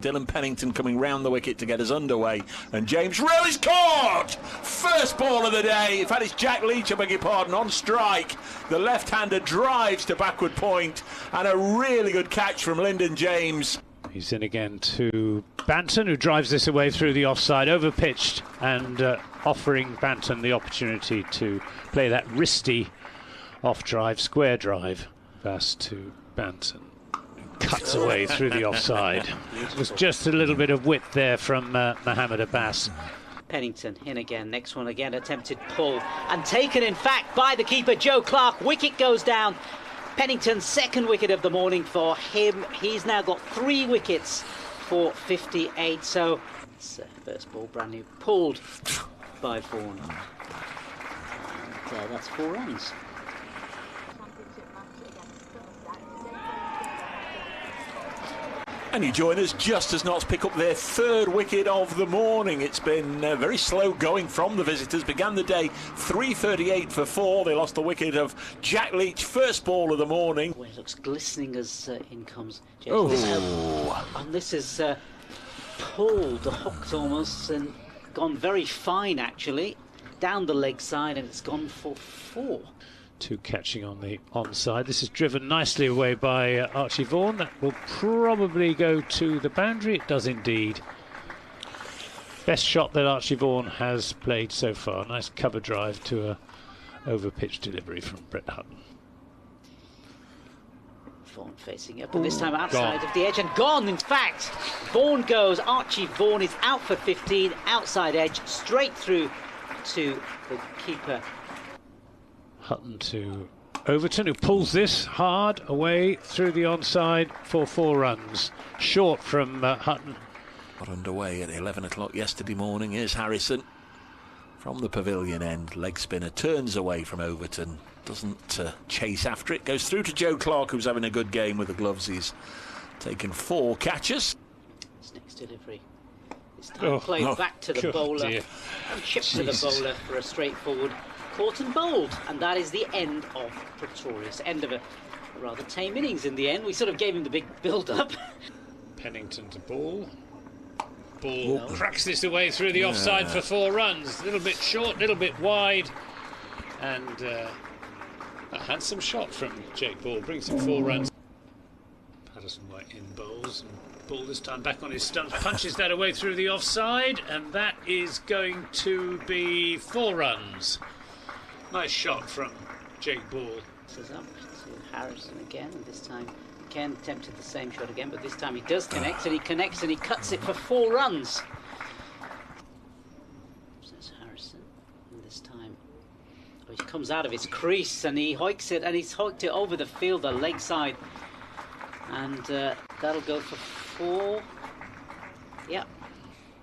Dylan Pennington coming round the wicket to get us underway, and James Rill is caught! First ball of the day. In fact, it's Jack Leach, I beg your pardon, on strike. The left-hander drives to backward point, and a really good catch from Lyndon James. He's in again to Banton, who drives this away through the offside, over-pitched, and offering Banton the opportunity to play that wristy off-drive, square drive. Pass to Banton. Cuts away through the offside. It was just a little bit of width there from Mohammed Abbas. Pennington in again, next one again, attempted pull and taken in fact by the keeper Joe Clark. Wicket goes down. Pennington's second wicket of the morning for him. He's now got 3 wickets for 58, so it's first ball brand new, pulled by Vaughan, and that's 4 runs. And you join us just as Notts pick up their 3rd wicket of the morning. It's been very slow going from the visitors. Began the day 3:38 for 4. They lost the wicket of Jack Leach, first ball of the morning. Well, it looks glistening as in comes James. And this is pulled, hooked almost, and gone very fine actually. Down the leg side, and it's gone for 4. 2 catching on the onside. This is driven nicely away by Archie Vaughan. That will probably go to the boundary. It does indeed. Best shot that Archie Vaughan has played so far. Nice cover drive to a over-pitch delivery from Brett Hutton. Vaughan facing up, but this time outside of the edge and gone. In fact, Vaughan goes. Archie Vaughan is out for 15, outside edge, straight through to the keeper. Hutton to Overton, who pulls this hard away through the onside for 4 runs. Short from Hutton. Got underway at 11 o'clock yesterday morning. Here's Harrison from the pavilion end. Leg spinner turns away from Overton. Doesn't chase after it. Goes through to Joe Clark, who's having a good game with the gloves. He's taken 4 catches. His next delivery. This time played back to the bowler. Dear. And chipped to the bowler for a straightforward caught and bowled, and that is the end of Pretorius. End of a rather tame innings in the end. We sort of gave him the big build-up. Pennington to ball. Ball cracks this away through the offside for 4 runs. A little bit short, a little bit wide, and a handsome shot from Jake Ball brings him 4 runs. Patterson White in bowls, and Ball this time back on his stumps, punches that away through the offside, and that is going to be 4 runs. Nice shot from Jake Ball. This is up to Harrison again, and this time Ken attempted the same shot again, but this time he does connect, and he connects and he cuts it for 4 runs. There's Harrison, and this time he comes out of his crease and he hoiks it, and he's hoiked it over the field, the leg side, and that'll go for 4. Yep.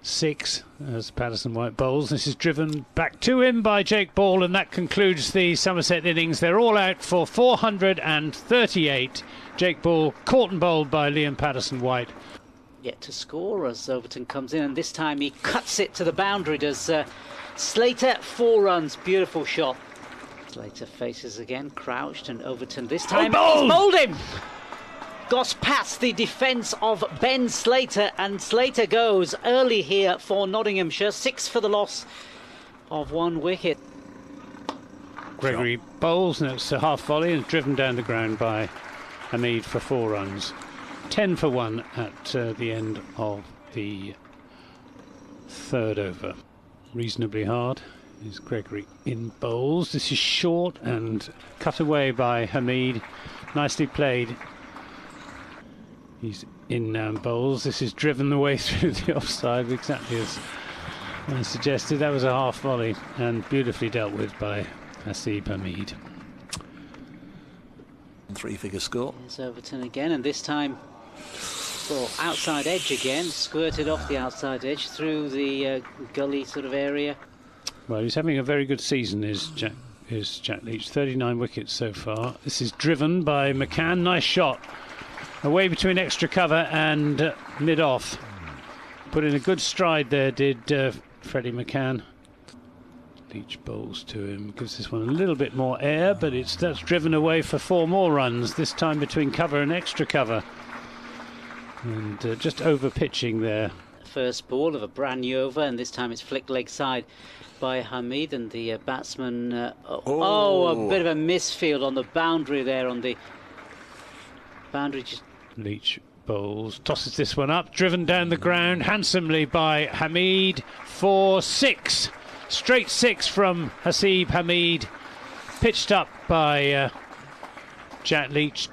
6 as Patterson White bowls. This is driven back to him by Jake Ball, and that concludes the Somerset innings. They're all out for 438. Jake Ball caught and bowled by Liam Patterson White. Yet to score as Overton comes in, and this time he cuts it to the boundary. Does Slater, 4 runs. Beautiful shot. Slater faces again, crouched, and Overton this time he's bowled him. Goes past the defence of Ben Slater, and Slater goes early here for Nottinghamshire. 6 for the loss of 1 wicket. Gregory bowls, and it's a half volley and driven down the ground by Hameed for 4 runs. 10 for 1 at the end of the 3rd over. Reasonably hard is Gregory in bowls. This is short and cut away by Hameed. Nicely played. He's in bowls. This is driven the way through the offside, exactly as I suggested. That was a half volley and beautifully dealt with by Haseeb Hameed. 3-figure score. There's Overton again, and this time for outside edge again. Squirted off the outside edge through the gully sort of area. Well, he's having a very good season, is Jack Leach. 39 wickets so far. This is driven by McCann. Nice shot. Away between extra cover and mid-off. Put in a good stride there, did Freddie McCann. Leach bowls to him, gives this one a little bit more air, but that's driven away for 4 more runs, this time between cover and extra cover. And just over pitching there. First ball of a brand new over, and this time it's flicked leg side by Hameed, and the batsman a bit of a misfield on the boundary there, on the boundary. Leach bowls, tosses this one up, driven down the ground handsomely by Hameed for 6. Straight 6 from Haseeb Hameed, pitched up by Jack Leach.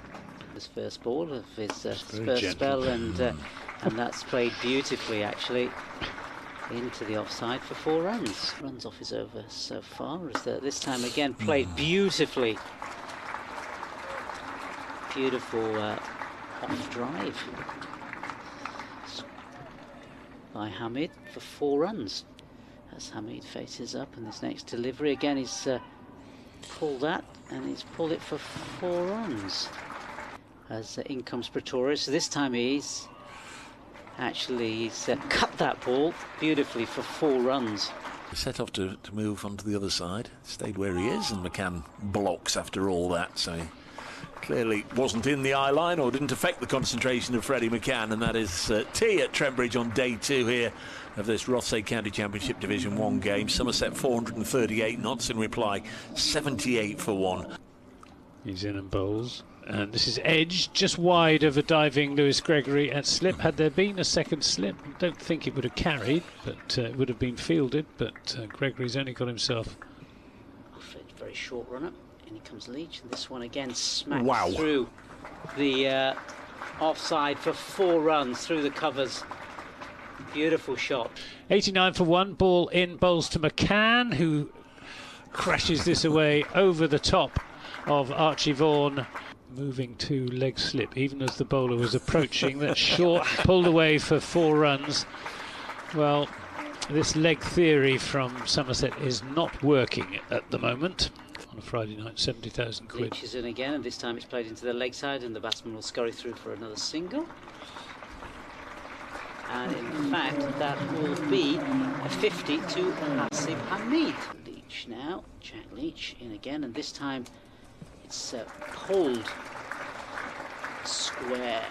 His first ball of his first spell, and that's played beautifully actually into the offside for 4 runs. Runs off his over so far, as this time again played beautifully. Beautiful off drive by Hameed for 4 runs. As Hameed faces up, and this next delivery again, he's pulled that, and he's pulled it for 4 runs. As in comes Pretorius. This time he's cut that ball beautifully for 4 runs. He set off to move onto the other side, stayed where he is, and McCann blocks after all that, so he clearly wasn't in the eye line or didn't affect the concentration of Freddie McCann. And that is tea at Trent Bridge on day 2 here of this Rothesay County Championship Division 1 game. Somerset 438 knots, in reply 78 for 1. He's in and bowls, and this is edge just wide of a diving Lewis Gregory at slip. Had there been a second slip, I don't think it would have carried, but it would have been fielded. But Gregory's only got himself. Very short runner. In comes Leach, and this one again smacks through the offside for 4 runs through the covers. Beautiful shot. 89 for 1, ball in, bowls to McCann, who crashes this away over the top of Archie Vaughan, moving to leg slip even as the bowler was approaching. That short, pulled away for 4 runs. Well, this leg theory from Somerset is not working at the moment. On a Friday night, 70,000 quid. Leach is in again, and this time it's played into the leg side, and the batsman will scurry through for another single. And in fact, that will be a 50 to Haseeb Hameed. Leach now, Jack Leach in again, and this time it's pulled square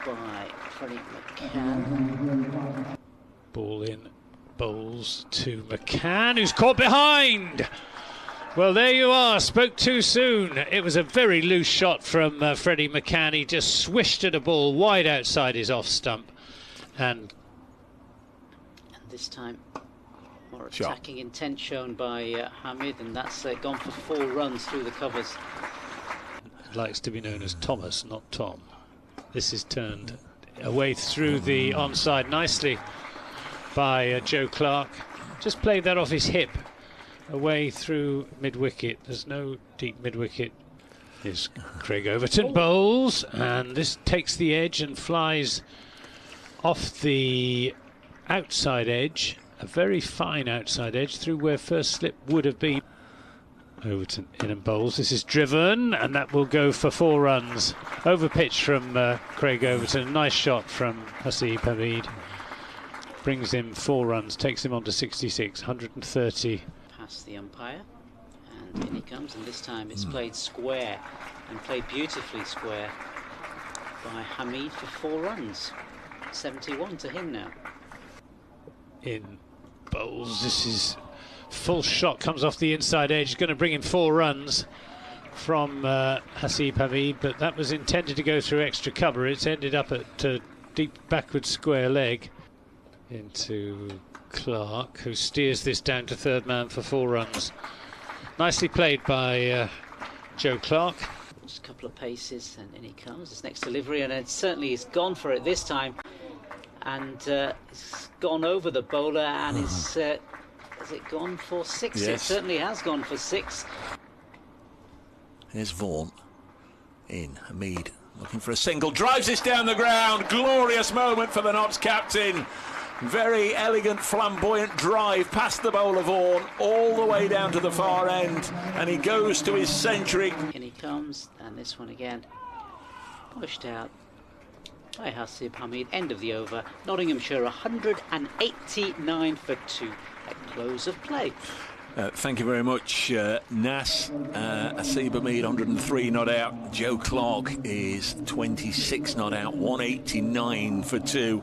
by Freddie McCann. Ball in, bowls to McCann, who's caught behind. Well, there you are, spoke too soon. It was a very loose shot from Freddie McCann. He just swished at a ball wide outside his off stump. And this time, more attacking intent shown by Hameed, and that's gone for 4 runs through the covers. Likes to be known as Thomas, not Tom. This is turned away through the onside nicely by Joe Clark. Just played that off his hip. Away through mid-wicket. There's no deep mid-wicket. Here's Craig Overton bowls, and this takes the edge and flies off the outside edge, a very fine outside edge, through where first slip would have been. Overton in and bowls. This is driven, and that will go for 4 runs. Over pitch from Craig Overton. Nice shot from Haseeb Hameed. Brings him 4 runs, takes him on to 66, 130. The umpire, and in he comes, and this time it's played square, and played beautifully square by Hameed for 4 runs. 71 to him now. In bowls, this is full shot, comes off the inside edge, going to bring in 4 runs from Haseeb Hameed, but that was intended to go through extra cover. It's ended up at deep backward square leg into Clark, who steers this down to 3rd man for 4 runs. Nicely played by Joe Clark. Just a couple of paces, and in he comes. This next delivery, and it certainly he's gone for it this time, and it's gone over the bowler, and has it gone for 6? Yes. It certainly has gone for 6. Here's Vaughan in. Hameed looking for a single, drives this down the ground. Glorious moment for the Notts captain. Very elegant, flamboyant drive past the bowler Vaughan, all the way down to the far end, and he goes to his century. In he comes, and this one again pushed out by Haseeb Hameed. End of the over. Nottinghamshire 189 for 2 at close of play. Thank you very much, Nas. Haseeb Hameed, 103 not out. Joe Clark is 26 not out, 189 for 2.